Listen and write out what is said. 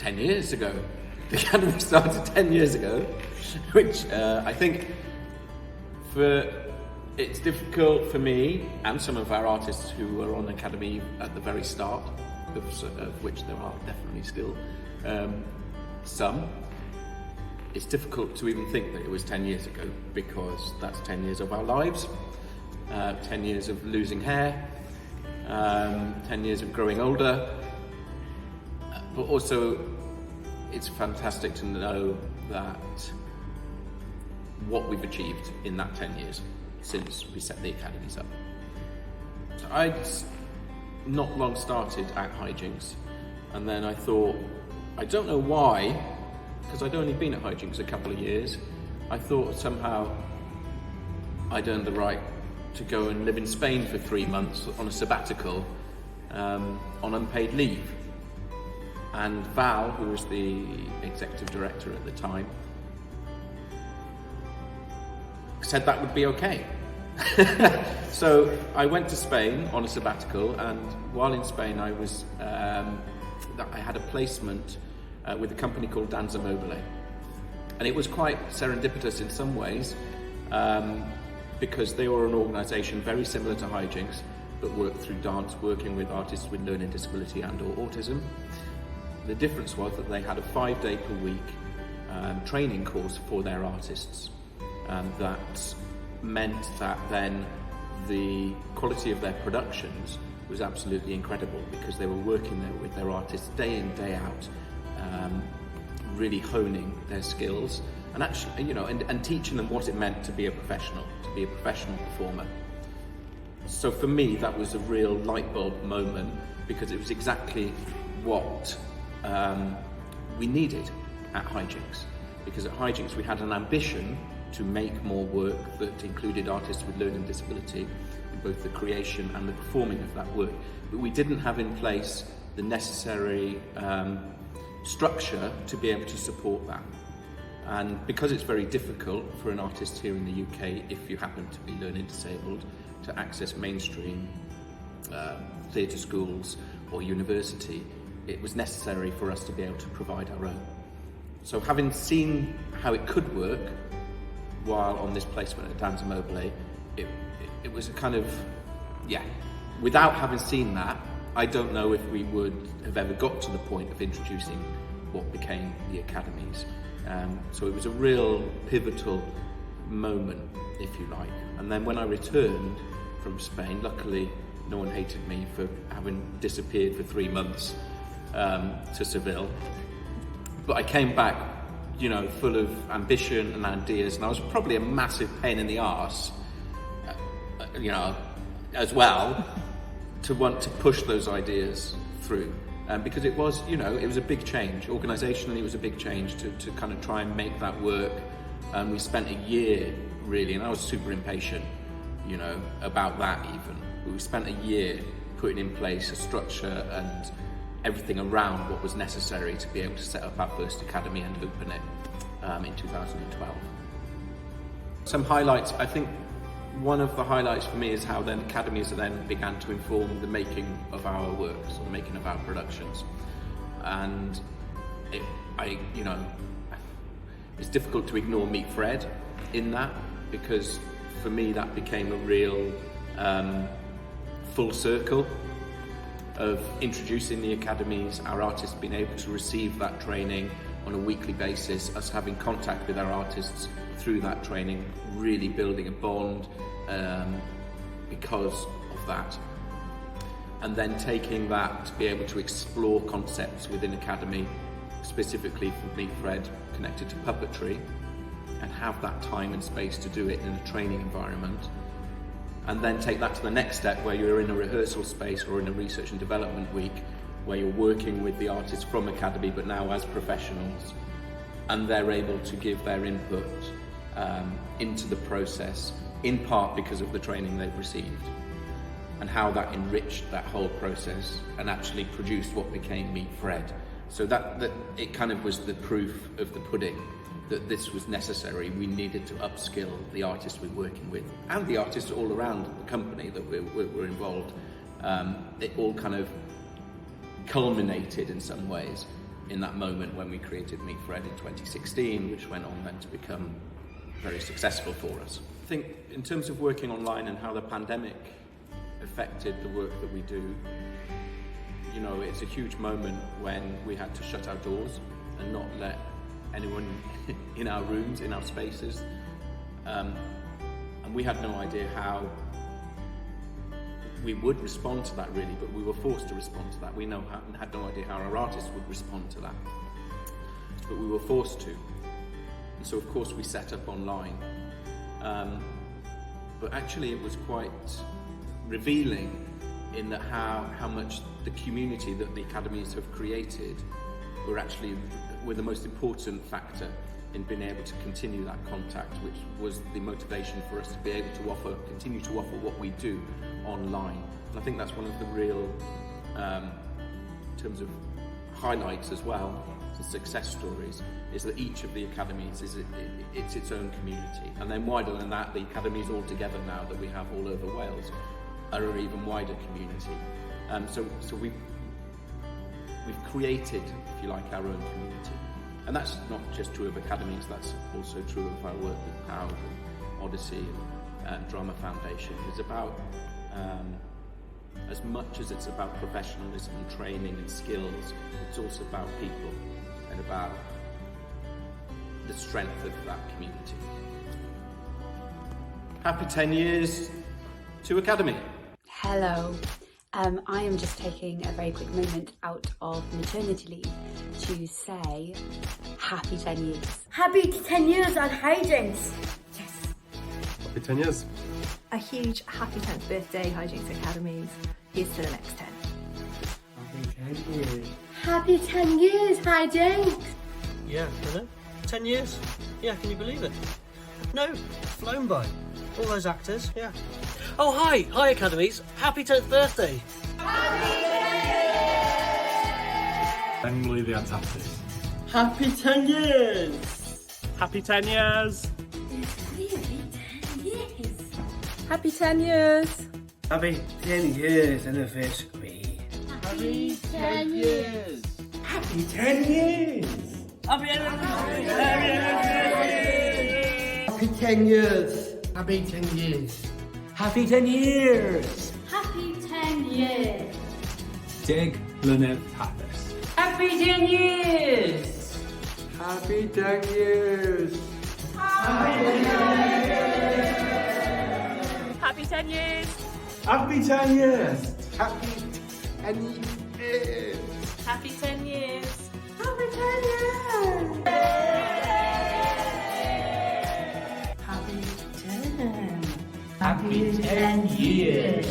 10 years ago. The Academy started 10 years ago, which I think it's difficult for me and some of our artists who were on the Academy at the very start, of which there are definitely still some. It's difficult to even think that it was 10 years ago, because that's 10 years of our lives, 10 years of losing hair, 10 years of growing older, but also it's fantastic to know that what we've achieved in that 10 years since we set the Academies up. So I'd not long started at Hijinx, and then I thought, I don't know why, because I'd only been at Hijinx a couple of years, I thought somehow I'd earned the right to go and live in Spain for 3 months on a sabbatical, on unpaid leave. And Val, who was the executive director at the time, said that would be okay. So I went to Spain on a sabbatical, and while in Spain I had a placement with a company called Danza Mobile. And it was quite serendipitous in some ways, because they were an organisation very similar to Hijinx, but worked through dance, working with artists with learning disability and or autism. The difference was that they had a 5-day per week training course for their artists. That meant that then the quality of their productions was absolutely incredible, because they were working there with their artists day in, day out, really honing their skills and actually, and teaching them what it meant to be a professional performer. So for me, that was a real light bulb moment, because it was exactly what we needed at Hijinx. Because at Hijinx we had an ambition to make more work that included artists with learning disability, in both the creation and the performing of that work. But we didn't have in place the necessary structure to be able to support that. And because it's very difficult for an artist here in the UK, if you happen to be learning disabled, to access mainstream theatre schools or university, it was necessary for us to be able to provide our own. So having seen how it could work while on this placement at Danza Mobile, it was a kind of, without having seen that, I don't know if we would have ever got to the point of introducing what became the Academies. So it was a real pivotal moment, if you like. And then when I returned from Spain, luckily no one hated me for having disappeared for 3 months to Seville. But I came back, full of ambition and ideas, and I was probably a massive pain in the arse, as well, to want to push those ideas through. Because it was, it was a big change. Organisationally, it was a big change to kind of try and make that work. We spent a year, really, and I was super impatient, about that even. But we spent a year putting in place a structure and everything around what was necessary to be able to set up our first Academy and open it in 2012. Some highlights, I think one of the highlights for me is how then Academies then began to inform the making of our works, or the making of our productions. And it's difficult to ignore Meet Fred in that, because for me that became a real full circle of introducing the Academies, our artists being able to receive that training on a weekly basis, us having contact with our artists through that training, really building a bond because of that. And then taking that to be able to explore concepts within Academy, specifically for Meet Fred, connected to puppetry, and have that time and space to do it in a training environment. And then take that to the next step, where you're in a rehearsal space or in a research and development week, where you're working with the artists from Academy, but now as professionals, and they're able to give their input into the process, in part because of the training they've received, and how that enriched that whole process and actually produced what became Meet Fred. So that it kind of was the proof of the pudding that this was necessary. We needed to upskill the artists we're working with, and the artists all around the company that we're involved. It all kind of culminated in some ways in that moment when we created Meet Fred in 2016, which went on then to become very successful for us. I think in terms of working online and how the pandemic affected the work that we do, you know, it's a huge moment when we had to shut our doors and not let anyone in our rooms, in our spaces. And we had no idea how we would respond to that really, but we were forced to respond to that. We had no idea how our artists would respond to that, but we were forced to. And so of course we set up online. But actually it was quite revealing in that how much the community that the Academies have created were the most important factor in being able to continue that contact, which was the motivation for us to be able to continue to offer what we do online. And I think that's one of the real, in terms of highlights as well, the success stories, is that each of the Academies it's its own community. And then wider than that, the Academies all together now that we have all over Wales are an even wider community. So we've created, if you like, our own community. And that's not just true of Academies, that's also true of our work with POW, Odyssey and Drama Foundation. It's about, as much as it's about professionalism and training and skills, it's also about people and about the strength of that community. Happy 10 years to Academy. Hello. I am just taking a very quick moment out of maternity leave to say happy 10 years. Happy 10 years on Hijinx. Yes. Happy 10 years. A huge happy 10th birthday, Hijinx Academies. Here's to the next 10. Happy 10 years. Happy 10 years, Hijinx. Yeah, I know. 10 years. Yeah, can you believe it? No, flown by. All those actors, yeah. Oh, hi Academies. Happy 10th birthday. Emily the Autistic. Happy 10 years. Happy 10 years. It's really 10 years. Happy 10 years. Happy 10 years anniversary. Happy 10 years. Happy 10 years. Happy anniversary. Happy 10 years. Happy 10 years. Happy 10 years. Happy 10 years. Dig Lynette Pappas. Happy 10 years. Happy 10 years. Happy 10 years. Happy 10 years. Happy 10 years. Happy 10 years. Happy 10 years. Happy 10 years.